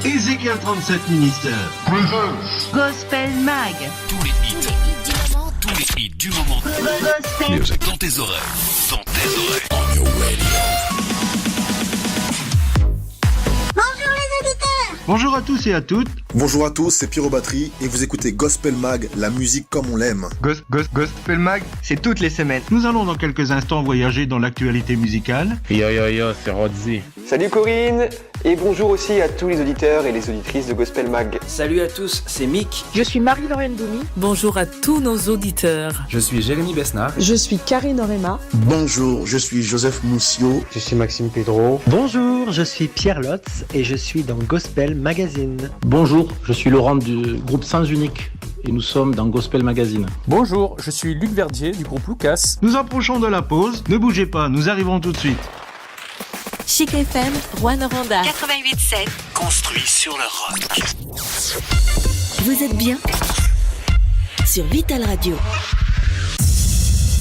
Ezekiel 37 Minister. Gospel Mag. Tous les hits du moment. Gospel Music dans tes oreilles. On your radio. Bonjour les auditeurs. Bonjour à tous et à toutes. Bonjour à tous, c'est Pyro Batterie et vous écoutez Gospel Mag, la musique comme on l'aime. Gospel Mag, c'est toutes les semaines. Nous allons dans quelques instants voyager dans l'actualité musicale. Yo, c'est Rodzi. Salut Corinne, et bonjour aussi à tous les auditeurs et les auditrices de Gospel Mag. Salut à tous, c'est Mick. Je suis Marie-Laurenne Doumi. Bonjour à tous nos auditeurs. Je suis Jérémy Besnard. Je suis Karine Orema. Bonjour, je suis Joseph Moussio. Je suis Maxime Pedro. Bonjour, je suis Pierre Lotz et je suis dans Gospel Magazine. Bonjour, je suis Laurent du groupe Sens Unique et nous sommes dans Gospel Magazine. Bonjour, je suis Luc Verdier du groupe Lucas. Nous approchons de la pause, ne bougez pas, nous arrivons tout de suite. Chic FM, Rouen-Noranda. 88.7. Construit sur le rock. Vous êtes bien sur Vital Radio.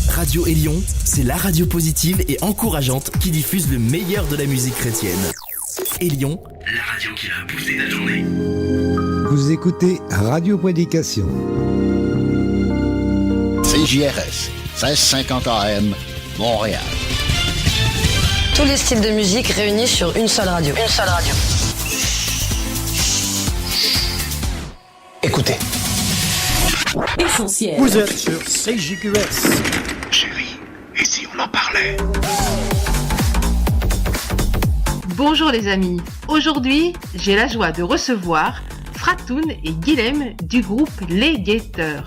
Radio Élion, c'est la radio positive et encourageante qui diffuse le meilleur de la musique chrétienne. Élion, la radio qui va booster ta journée. Vous écoutez Radio Prédication. CJRS, 1650 AM, Montréal. Tous les styles de musique réunis sur une seule radio. Une seule radio. Écoutez. Essentiel. Vous êtes sur CJQS. Chérie, et si on en parlait? Bonjour les amis. Aujourd'hui, j'ai la joie de recevoir Fratoun et Guilhem du groupe Les Guetteurs.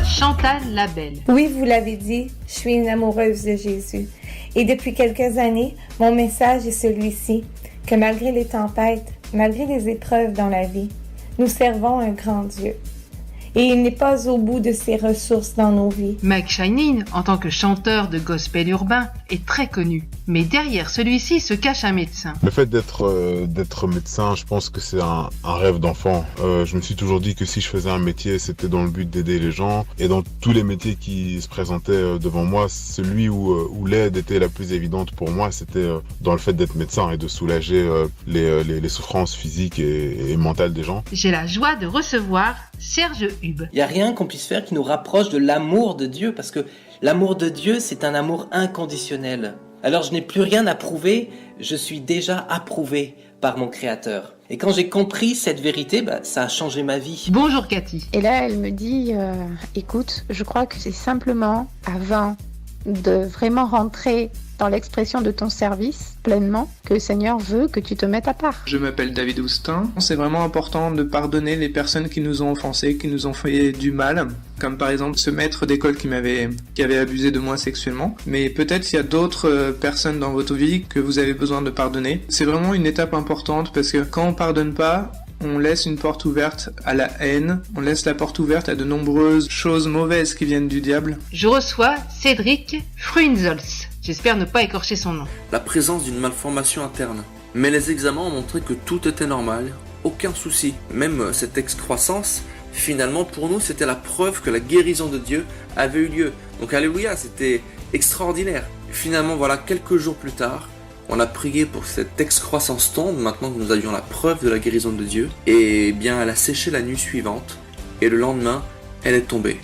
Chantal Labelle. Oui, vous l'avez dit, je suis une amoureuse de Jésus. Et depuis quelques années, mon message est celui-ci, que malgré les tempêtes, malgré les épreuves dans la vie, nous servons un grand Dieu. Et il n'est pas au bout de ses ressources dans nos vies. Mike Shinin, en tant que chanteur de gospel urbain, est très connu. Mais derrière celui-ci se cache un médecin. Le fait d'être médecin, je pense que c'est un rêve d'enfant. Je me suis toujours dit que si je faisais un métier, c'était dans le but d'aider les gens. Et dans tous les métiers qui se présentaient devant moi, celui où l'aide était la plus évidente pour moi, c'était dans le fait d'être médecin et de soulager les souffrances physiques et mentales des gens. J'ai la joie de recevoir Serge Hub. Il n'y a rien qu'on puisse faire qui nous rapproche de l'amour de Dieu, parce que l'amour de Dieu, c'est un amour inconditionnel. Alors je n'ai plus rien à prouver, je suis déjà approuvé par mon Créateur. Et quand j'ai compris cette vérité, ça a changé ma vie. Bonjour Cathy. Et là, elle me dit, écoute, je crois que c'est simplement avant de vraiment rentrer dans l'expression de ton service pleinement que le Seigneur veut que tu te mettes à part. Je m'appelle David Oustin. C'est vraiment important de pardonner les personnes qui nous ont offensés, qui nous ont fait du mal, comme par exemple ce maître d'école qui avait abusé de moi sexuellement. Mais peut-être il y a d'autres personnes dans votre vie que vous avez besoin de pardonner. C'est vraiment une étape importante parce que quand on pardonne pas, on laisse une porte ouverte à la haine, on laisse la porte ouverte à de nombreuses choses mauvaises qui viennent du diable. Je reçois Cédric Fruinzolz. J'espère ne pas écorcher son nom. La présence d'une malformation interne. Mais les examens ont montré que tout était normal, aucun souci. Même cette excroissance, finalement pour nous c'était la preuve que la guérison de Dieu avait eu lieu. Donc alléluia, c'était extraordinaire. Finalement voilà, quelques jours plus tard, on a prié pour que cette excroissance tombe, maintenant que nous avions la preuve de la guérison de Dieu. Et bien elle a séché la nuit suivante, et le lendemain, elle est tombée.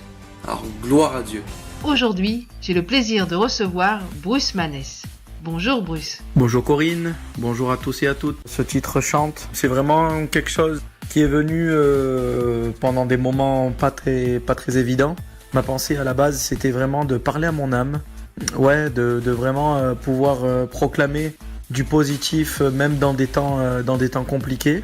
Alors gloire à Dieu. Aujourd'hui, j'ai le plaisir de recevoir Bruce Maness. Bonjour Bruce. Bonjour Corinne, bonjour à tous et à toutes. Ce titre chante, c'est vraiment quelque chose qui est venu pendant des moments pas très évidents. Ma pensée à la base, c'était vraiment de parler à mon âme. Ouais, de vraiment pouvoir proclamer du positif même dans des temps compliqués.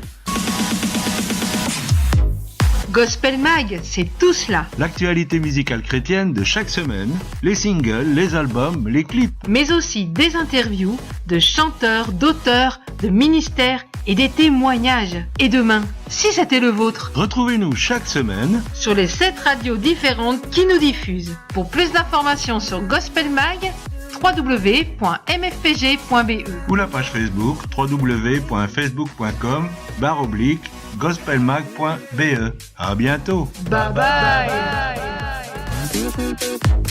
Gospel Mag, c'est tout cela. L'actualité musicale chrétienne de chaque semaine, les singles, les albums, les clips. Mais aussi des interviews de chanteurs, d'auteurs, de ministères et des témoignages. Et demain, si c'était le vôtre, retrouvez-nous chaque semaine sur les 7 radios différentes qui nous diffusent. Pour plus d'informations sur Gospel Mag, www.mfpg.be ou la page Facebook www.facebook.com/. gospelmag.be. À bientôt. Bye bye.